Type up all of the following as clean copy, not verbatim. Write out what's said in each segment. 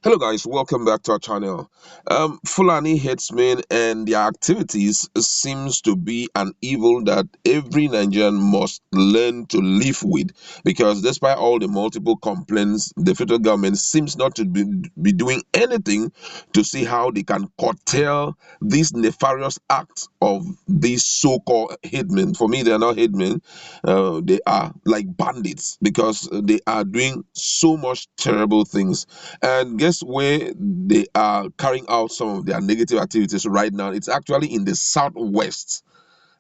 Hello guys, welcome back to our channel. Fulani herdsmen and their activities seems to be an evil that every Nigerian must learn to live with, because despite all the multiple complaints, the federal government seems not to be doing anything to see how they can curtail these nefarious acts of these so-called headmen. For me, they are not headmen. They are like bandits, because they are doing so much terrible things. And guess where they are carrying out some of their negative activities right now? It's actually in the southwest.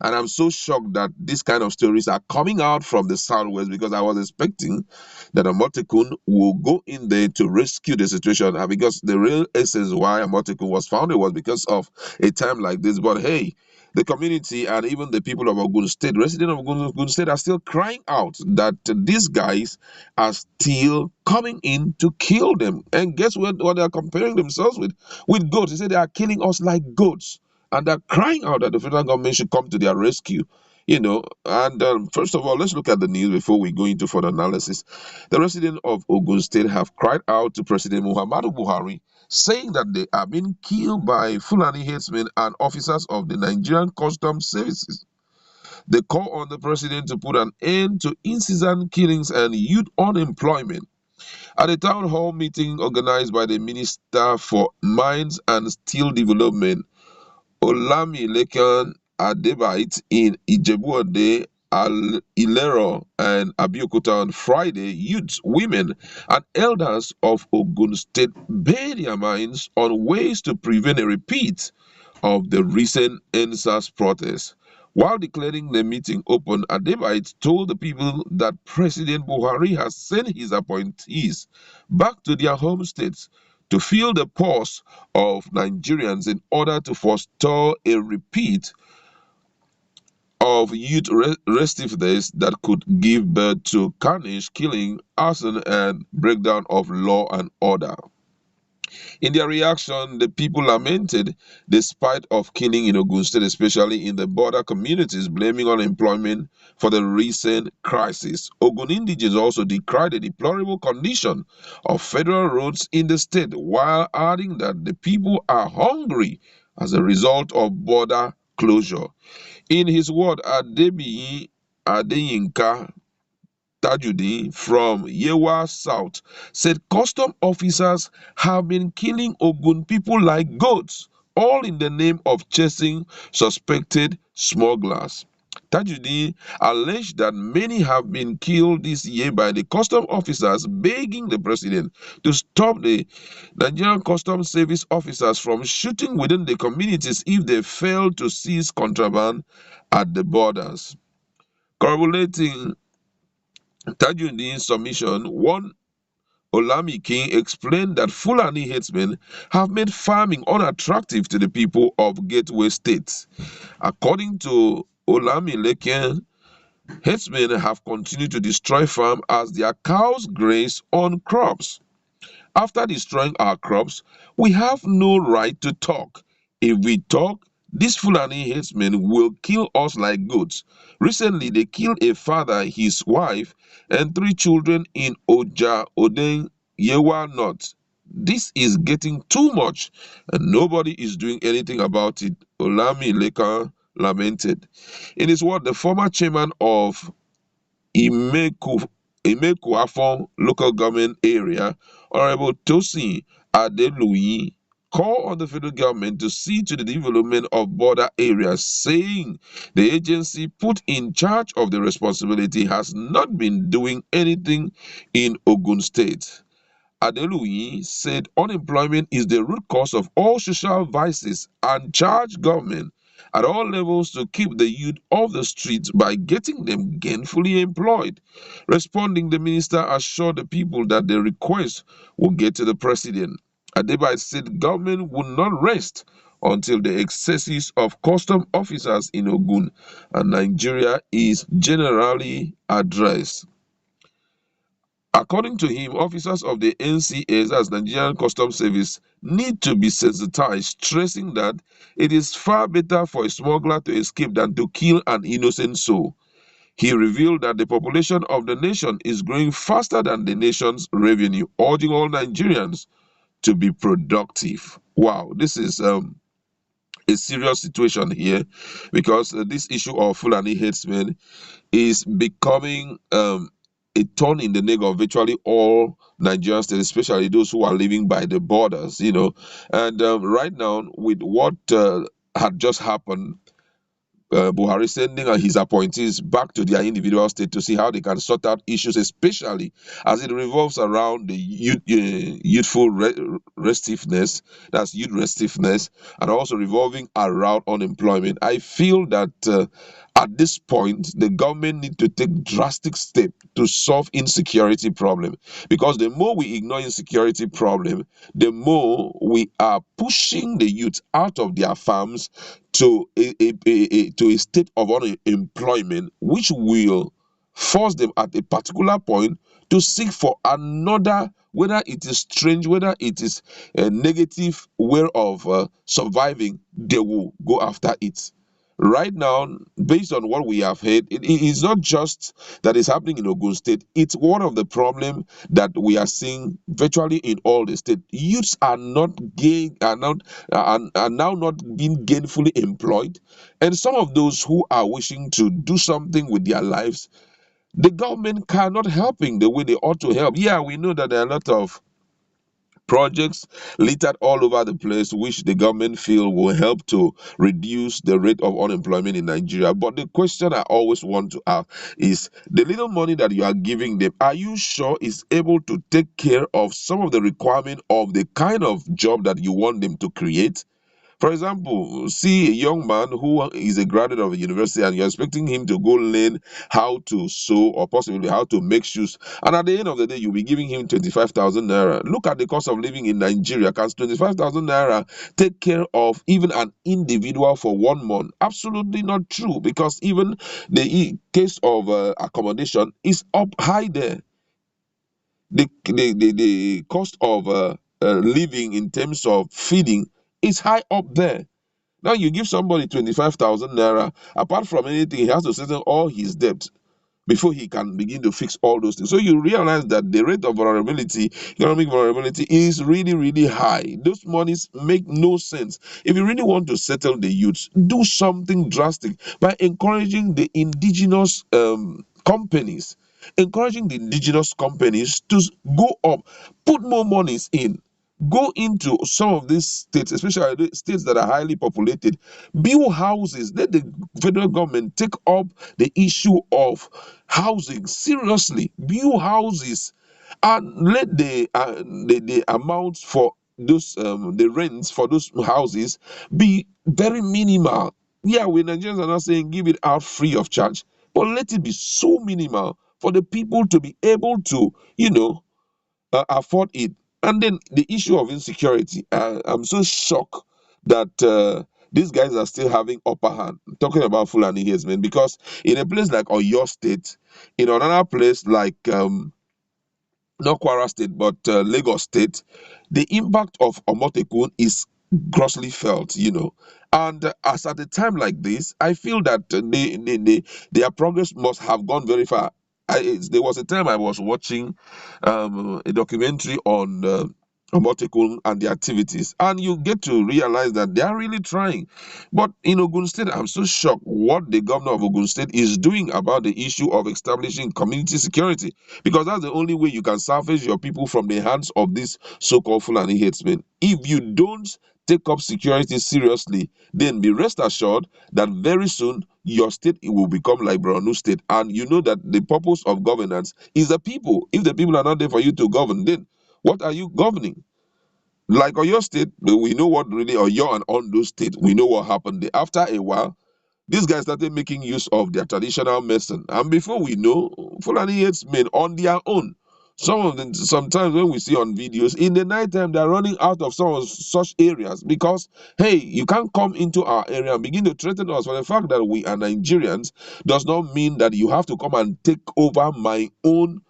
And I'm so shocked that these kind of stories are coming out from the southwest, because I was expecting that Amotekun will go in there to rescue the situation. Because the real essence why Amotekun was founded was because of a time like this. But hey, the community and even the people of Ogun State, residents of Ogun State, are still crying out that these guys are still coming in to kill them. And guess what they are comparing themselves with? With goats. They say they are killing us like goats, and they're crying out that the federal government should come to their rescue. And first of all, let's look at the news before we go into further analysis. The residents of Ogun State have cried out to President Muhammadu Buhari, saying that they are being killed by Fulani herdsmen and officers of the Nigerian Customs Services. They call on the president to put an end to incessant killings and youth unemployment. At a town hall meeting organized by the Minister for Mines and Steel Development, Olamilekan Adebite, in Ijebu-Ode, Ilero, and Abeokuta on Friday, youths, women, and elders of Ogun State bare their minds on ways to prevent a repeat of the recent NSAS protests. While declaring the meeting open, Adebite told the people that President Buhari has sent his appointees back to their home states to feel the pulse of Nigerians in order to forestall a repeat of youth restiveness that could give birth to carnage, killing, arson, and breakdown of law and order. In their reaction, the people lamented the spite of killing in Ogun State, especially in the border communities, blaming unemployment for the recent crisis. Ogun indigents also decried the deplorable condition of federal roads in the state, while adding that the people are hungry as a result of border closure. In his word, Adebiyi Adeyinka Tajudeen from Yewa South said custom officers have been killing Ogun people like goats, all in the name of chasing suspected smugglers. Tajudeen alleged that many have been killed this year by the custom officers, begging the president to stop the Nigerian Customs Service officers from shooting within the communities if they fail to seize contraband at the borders. Corroborating Tajudeen's submission, one Olami King explained that Fulani herdsmen have made farming unattractive to the people of gateway states. According to Olami Leken, herdsmen have continued to destroy farm as their cows graze on crops. After destroying our crops, we have no right to talk. If we talk, these Fulani herdsmen will kill us like goats. Recently, they killed a father, his wife, and three children in Oja Oden Yewa North. This is getting too much, and nobody is doing anything about it, Olami Leka lamented. In his word, the former chairman of Imeku Imekuafon local government area, Honorable Tosin Adeluyi, called on the federal government to see to the development of border areas, saying the agency put in charge of the responsibility has not been doing anything in Ogun State. Adeluyi said unemployment is the root cause of all social vices and charged government at all levels to keep the youth off the streets by getting them gainfully employed. Responding, the minister assured the people that the request will get to the president. Adebayo said government would not rest until the excesses of custom officers in Ogun and Nigeria is generally addressed. According to him, officers of the NCS, as Nigerian Customs Service, need to be sensitized, stressing that it is far better for a smuggler to escape than to kill an innocent soul. He revealed that the population of the nation is growing faster than the nation's revenue, urging all Nigerians to be productive. Wow, this is a serious situation here, because this issue of Fulani herdsmen is becoming a thorn in the neck of virtually all Nigerian states, especially those who are living by the borders, And right now, with what had just happened, Buhari sending his appointees back to their individual state to see how they can sort out issues, especially as it revolves around the youthful restiveness, that's youth restiveness, and also revolving around unemployment. I feel that at this point, the government need to take drastic steps to solve insecurity problem, because the more we ignore insecurity problem, the more we are pushing the youth out of their farms to to a state of unemployment, which will force them at a particular point to seek for another, whether it is strange, whether it is a negative way of surviving, they will go after it. Right now, based on what we have heard, it is not just that is happening in Ogun State. It's one of the problem that we are seeing virtually in all the state. Youths are not are now not being gainfully employed, and some of those who are wishing to do something with their lives, the government cannot helping the way they ought to help. Yeah, we know that there are a lot of projects littered all over the place, which the government feel will help to reduce the rate of unemployment in Nigeria. But the question I always want to ask is, the little money that you are giving them, are you sure is able to take care of some of the requirement of the kind of job that you want them to create? For example, see a young man who is a graduate of a university, and you're expecting him to go learn how to sew or possibly how to make shoes. And at the end of the day, you'll be giving him 25,000 naira. Look at the cost of living in Nigeria. Can 25,000 naira take care of even an individual for 1 month? Absolutely not true, because even the case of accommodation is up high there. The cost of living in terms of feeding is high up there. Now you give somebody 25,000 naira, apart from anything, he has to settle all his debt before he can begin to fix all those things. So you realize that the rate of vulnerability, economic vulnerability, is really, really high. Those monies make no sense. If you really want to settle the youths, do something drastic by encouraging the indigenous companies, encouraging the indigenous companies to go up, put more monies in. Go into some of these states, especially the states that are highly populated, build houses. Let the federal government take up the issue of housing seriously. Build houses, and let the amounts for those the rents for those houses be very minimal. Yeah, we Nigerians are not saying give it out free of charge, but let it be so minimal for the people to be able to, afford it. And then the issue of insecurity. I'm so shocked that these guys are still having upper hand. Talking about Fulani herdsmen, because in a place like Oyo State, in another place like not Kwara State, but Lagos State, the impact of Omotekun is grossly felt. And as at a time like this, I feel that their progress must have gone very far. There was a time I was watching a documentary on Omotekun and the activities, and you get to realize that they are really trying. But in Ogun State, I'm so shocked what the governor of Ogun State is doing about the issue of establishing community security, because that's the only way you can salvage your people from the hands of these so-called Fulani herdsmen. If you don't take up security seriously, then be rest assured that very soon your state will become like Borno State. And you know that the purpose of governance is the people. If the people are not there for you to govern, then what are you governing? Like Oyo State, we know what really Oyo and Ondo State, we know what happened there. After a while, these guys started making use of their traditional medicine, and before we know, Fulani men on their own. Some of them, sometimes when we see on videos in the night time, they're running out of some of such areas because, hey, you can't come into our area and begin to threaten us. For the fact that we are Nigerians does not mean that you have to come and take over my own,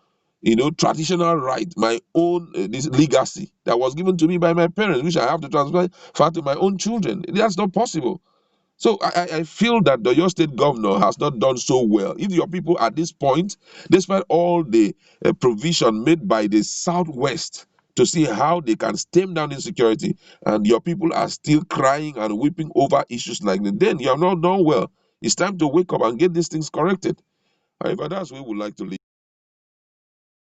traditional right, my own this legacy that was given to me by my parents, which I have to transfer to my own children. That's not possible. So I feel that the your state governor has not done so well. If your people at this point, despite all the provision made by the Southwest to see how they can stem down insecurity, and your people are still crying and weeping over issues like that, then you have not done well. It's time to wake up and get these things corrected. However, that's where we would like to leave.